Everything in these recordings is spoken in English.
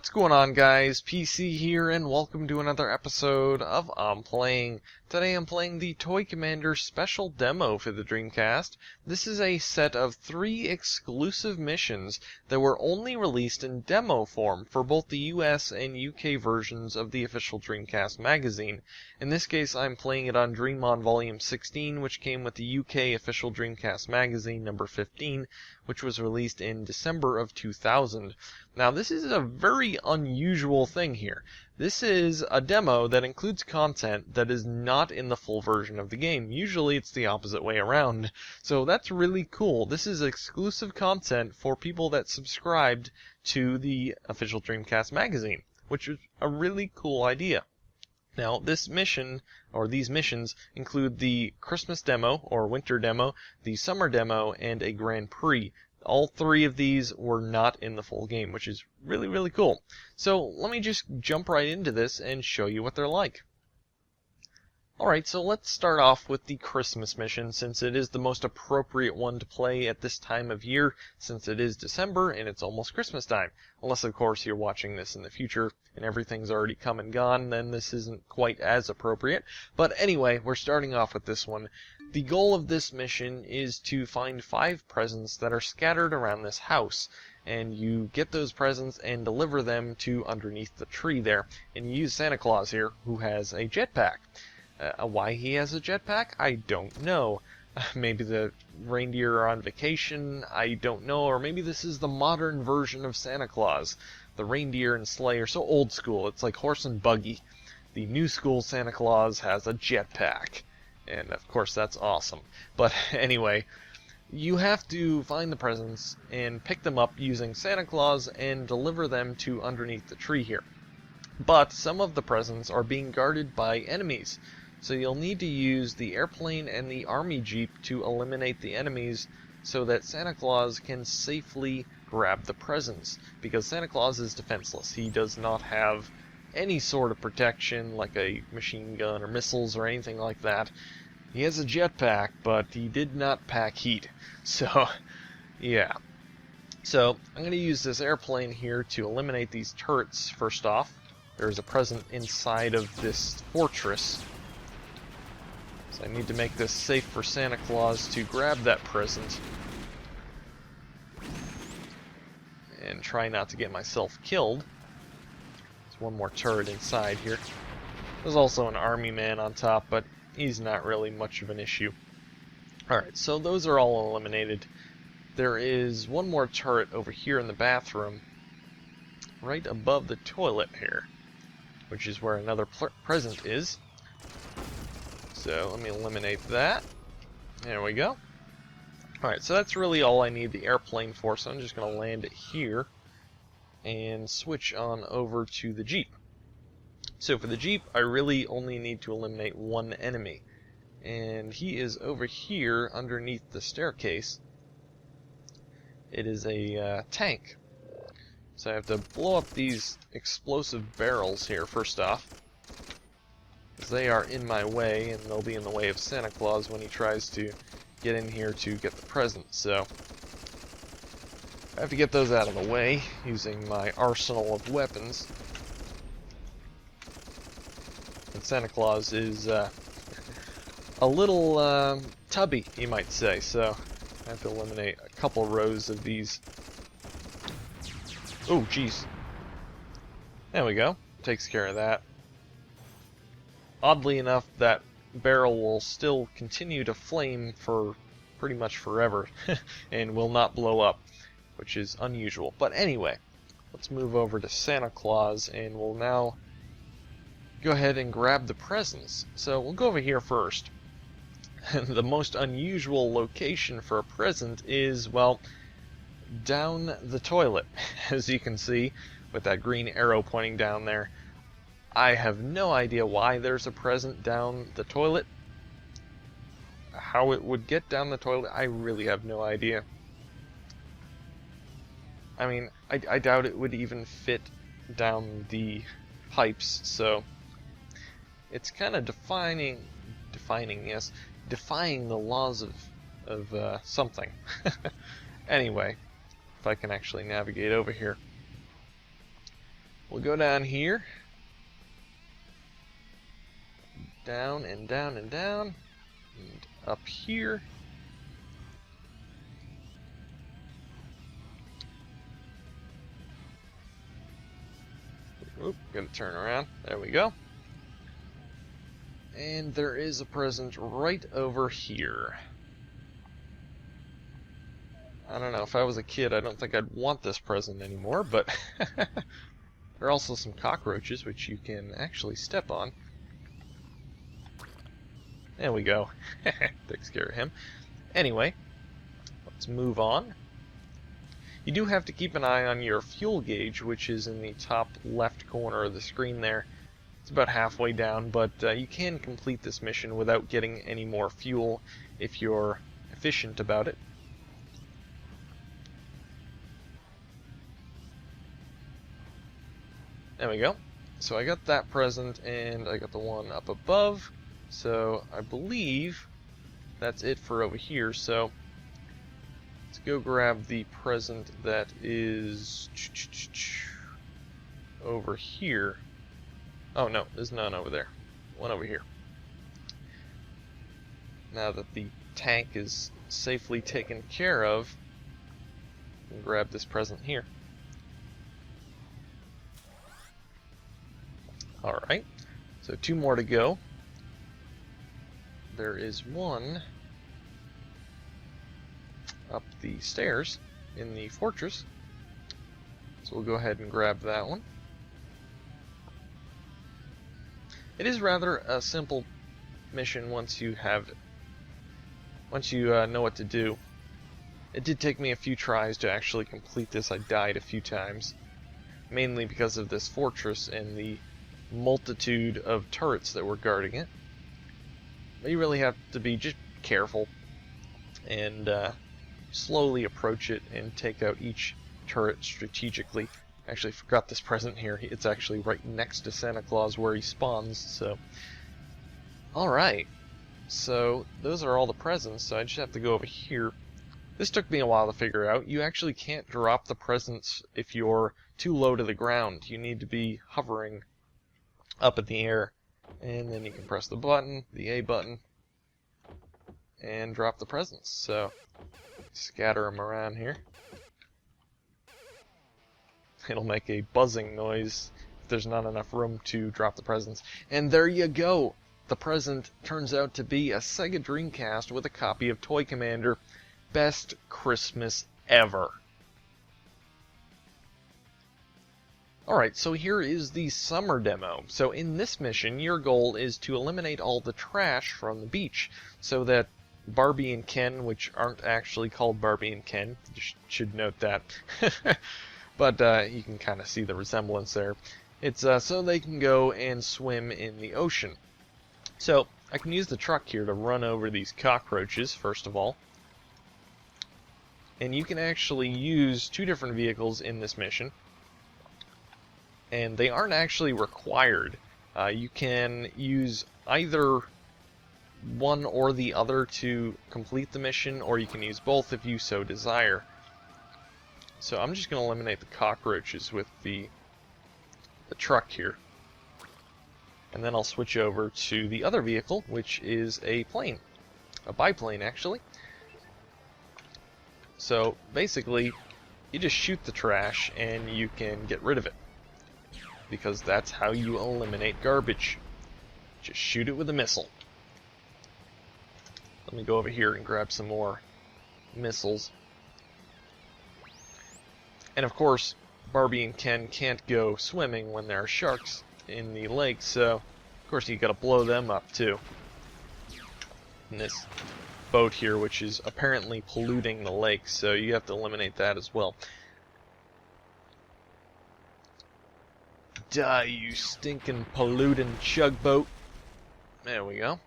What's going on, guys? PC here, and welcome to another episode of I'm Playing. Today I'm playing the Toy Commander special demo for the Dreamcast. This is a set of 3 exclusive missions that were only released in demo form for both the US and UK versions of the official Dreamcast Magazine. In this case, I'm playing it on Dream On Volume 16, which came with the UK official Dreamcast Magazine number 15, which was released in December of 2000. Now, this is a very unusual thing here. This is a demo that includes content that is not in the full version of the game. Usually it's the opposite way around. So that's really cool. This is exclusive content for people that subscribed to the official Dreamcast magazine, which is a really cool idea. Now, this mission, or these missions, include the Christmas demo, or winter demo, the summer demo, and a Grand Prix. All 3 of these were not in the full game, which is really, really cool. So let me just jump right into this and show you what they're like. Alright, so let's start off with the Christmas mission, since it is the most appropriate one to play at this time of year, since it is December and it's almost Christmas time. Unless, of course, you're watching this in the future and everything's already come and gone, then this isn't quite as appropriate. But anyway, we're starting off with this one. The goal of this mission is to find 5 presents that are scattered around this house. And you get those presents and deliver them to underneath the tree there. And you use Santa Claus here, who has a jetpack. Why he has a jetpack? I don't know. Maybe the reindeer are on vacation, I don't know. Or maybe this is the modern version of Santa Claus. The reindeer and sleigh are so old school, it's like horse and buggy. The new school Santa Claus has a jetpack. And of course that's awesome. But anyway, you have to find the presents and pick them up using Santa Claus and deliver them to underneath the tree here. But some of the presents are being guarded by enemies. So you'll need to use the airplane and the army jeep to eliminate the enemies so that Santa Claus can safely grab the presents. Because Santa Claus is defenseless. He does not have any sort of protection like a machine gun or missiles or anything like that. He has a jetpack, but he did not pack heat. So, yeah. So, I'm going to use this airplane here to eliminate these turrets first off. There's a present inside of this fortress. So I need to make this safe for Santa Claus to grab that present. And try not to get myself killed. There's one more turret inside here. There's also an army man on top, but he's not really much of an issue. Alright, so those are all eliminated. There is one more turret over here in the bathroom, right above the toilet here, which is where another present is. So let me eliminate that. There we go. Alright, so that's really all I need the airplane for, so I'm just going to land it here and switch on over to the Jeep. So for the Jeep, I really only need to eliminate one enemy. And he is over here underneath the staircase. It is a tank. So I have to blow up these explosive barrels here first off. Because they are in my way, and they'll be in the way of Santa Claus when he tries to get in here to get the present. So I have to get those out of the way using my arsenal of weapons. And Santa Claus is a little tubby, you might say, so I have to eliminate a couple rows of these. Oh, jeez. There we go. Takes care of that. Oddly enough, that barrel will still continue to flame for pretty much forever and will not blow up, which is unusual. But anyway, let's move over to Santa Claus and we'll now go ahead and grab the presents. So we'll go over here first. The most unusual location for a present is, well, down the toilet, as you can see, with that green arrow pointing down there. I have no idea why there's a present down the toilet. How it would get down the toilet, I really have no idea. I mean, I doubt it would even fit down the pipes, so it's kind of defying the laws of something. Anyway, if I can actually navigate over here. We'll go down here. Down and down and down. And up here. Oop, gotta turn around. There we go. And there is a present right over here. I don't know, if I was a kid, I don't think I'd want this present anymore, but there are also some cockroaches, which you can actually step on. There we go. Takes care of him. Anyway, let's move on. You do have to keep an eye on your fuel gauge, which is in the top left corner of the screen there. It's about halfway down, but you can complete this mission without getting any more fuel if you're efficient about it. There we go. So I got that present, and I got the one up above. So I believe that's it for over here. So let's go grab the present that is over here. Oh no, there's none over there. One over here. Now that the tank is safely taken care of, we can grab this present here. Alright, so 2 more to go. There is one up the stairs in the fortress. So we'll go ahead and grab that one. It is rather a simple mission once you know what to do. It did take me a few tries to actually complete this. I died a few times, mainly because of this fortress and the multitude of turrets that were guarding it. But you really have to be just careful and slowly approach it and take out each turret strategically. Actually forgot this present here. It's actually right next to Santa Claus where he spawns, so... Alright, so those are all the presents, so I just have to go over here. This took me a while to figure out. You actually can't drop the presents if you're too low to the ground. You need to be hovering up in the air, and then you can press the button, the A button, and drop the presents. So, scatter them around here. It'll make a buzzing noise if there's not enough room to drop the presents. And there you go! The present turns out to be a Sega Dreamcast with a copy of Toy Commander. Best Christmas ever! Alright, so here is the summer demo. So in this mission, your goal is to eliminate all the trash from the beach, so that Barbie and Ken, which aren't actually called Barbie and Ken, you should note that, but you can kind of see the resemblance there. It's so they can go and swim in the ocean. So I can use the truck here to run over these cockroaches, first of all. And you can actually use 2 different vehicles in this mission. And they aren't actually required. You can use either one or the other to complete the mission, or you can use both if you so desire. So I'm just going to eliminate the cockroaches with the truck here. And then I'll switch over to the other vehicle, which is a plane. A biplane, actually. So basically, you just shoot the trash and you can get rid of it. Because that's how you eliminate garbage. Just shoot it with a missile. Let me go over here and grab some more missiles. And of course, Barbie and Ken can't go swimming when there are sharks in the lake, so of course you gotta blow them up too. And this boat here, which is apparently polluting the lake, so you have to eliminate that as well. Die, you stinking polluting chug boat. There we go.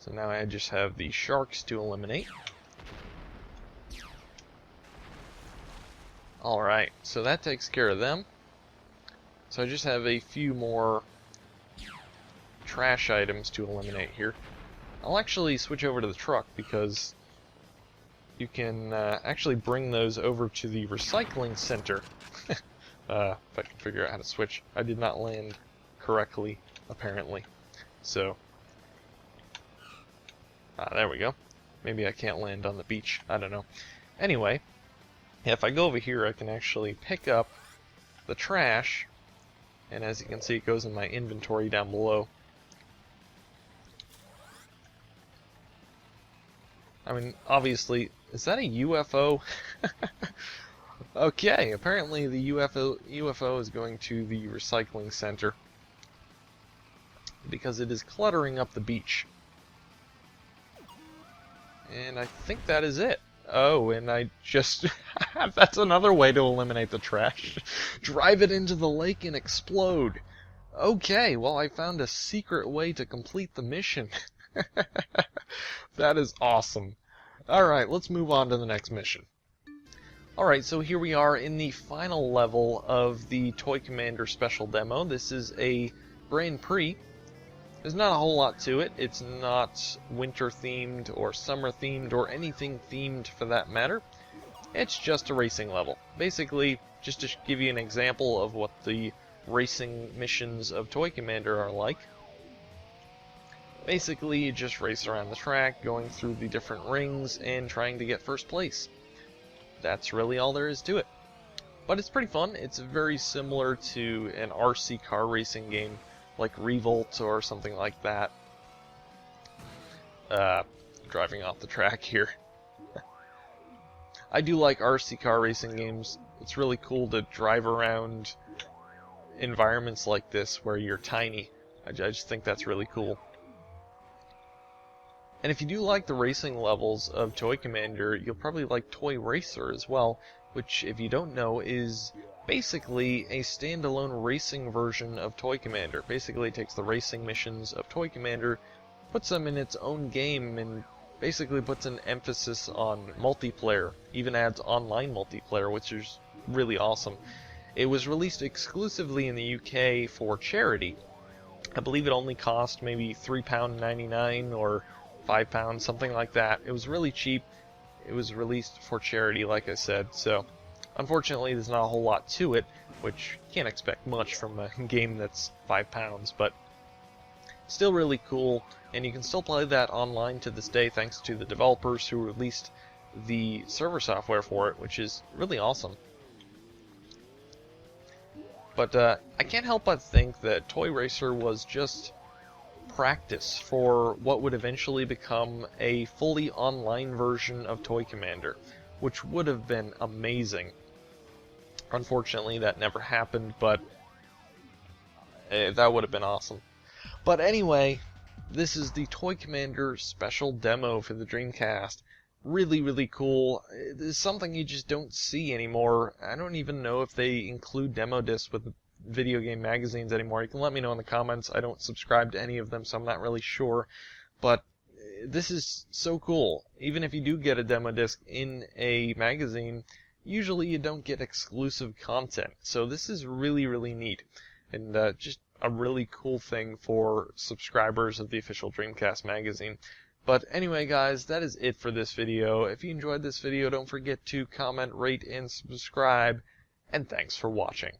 So now I just have the sharks to eliminate. Alright, so that takes care of them. So I just have a few more trash items to eliminate here. I'll actually switch over to the truck because you can actually bring those over to the recycling center. if I can figure out how to switch. I did not land correctly, apparently. So, there we go. Maybe I can't land on the beach. I don't know. Anyway, if I go over here, I can actually pick up the trash, and as you can see, it goes in my inventory down below. I mean, obviously, is that a UFO? Okay, apparently the UFO is going to the recycling center because it is cluttering up the beach. And I think that is it. Oh, and I just... that's another way to eliminate the trash. Drive it into the lake and explode. Okay, well, I found a secret way to complete the mission. That is awesome. Alright, let's move on to the next mission. Alright, so here we are in the final level of the Toy Commander Special Demo. This is a Grand Prix. There's not a whole lot to it. It's not winter themed or summer themed or anything themed for that matter. It's just a racing level. Basically, just to give you an example of what the racing missions of Toy Commander are like. Basically, you just race around the track, going through the different rings and trying to get first place. That's really all there is to it. But it's pretty fun. It's very similar to an RC car racing game like Revolt or something like that. Driving off the track here. I do like RC car racing games. It's really cool to drive around environments like this where you're tiny. I just think that's really cool. And if you do like the racing levels of Toy Commander, you'll probably like Toy Racer as well, which, if you don't know, is basically a standalone racing version of Toy Commander. Basically, it takes the racing missions of Toy Commander, puts them in its own game, and basically puts an emphasis on multiplayer, even adds online multiplayer, which is really awesome. It was released exclusively in the UK for charity. I believe it only cost maybe £3.99 or £5, something like that. It was really cheap. It was released for charity, like I said, so unfortunately there's not a whole lot to it, which you can't expect much from a game that's £5, but still really cool, and you can still play that online to this day thanks to the developers who released the server software for it, which is really awesome. But I can't help but think that Toy Racer was just practice for what would eventually become a fully online version of Toy Commander, which would have been amazing. Unfortunately, that never happened, but that would have been awesome. But anyway, this is the Toy Commander special demo for the Dreamcast. Really, really cool. It's something you just don't see anymore. I don't even know if they include demo discs with video game magazines anymore. You can let me know in the comments. I don't subscribe to any of them, so I'm not really sure. But this is so cool. Even if you do get a demo disc in a magazine, usually you don't get exclusive content. So this is really, really neat. And just a really cool thing for subscribers of the official Dreamcast magazine. But anyway, guys, that is it for this video. If you enjoyed this video, don't forget to comment, rate, and subscribe. And thanks for watching.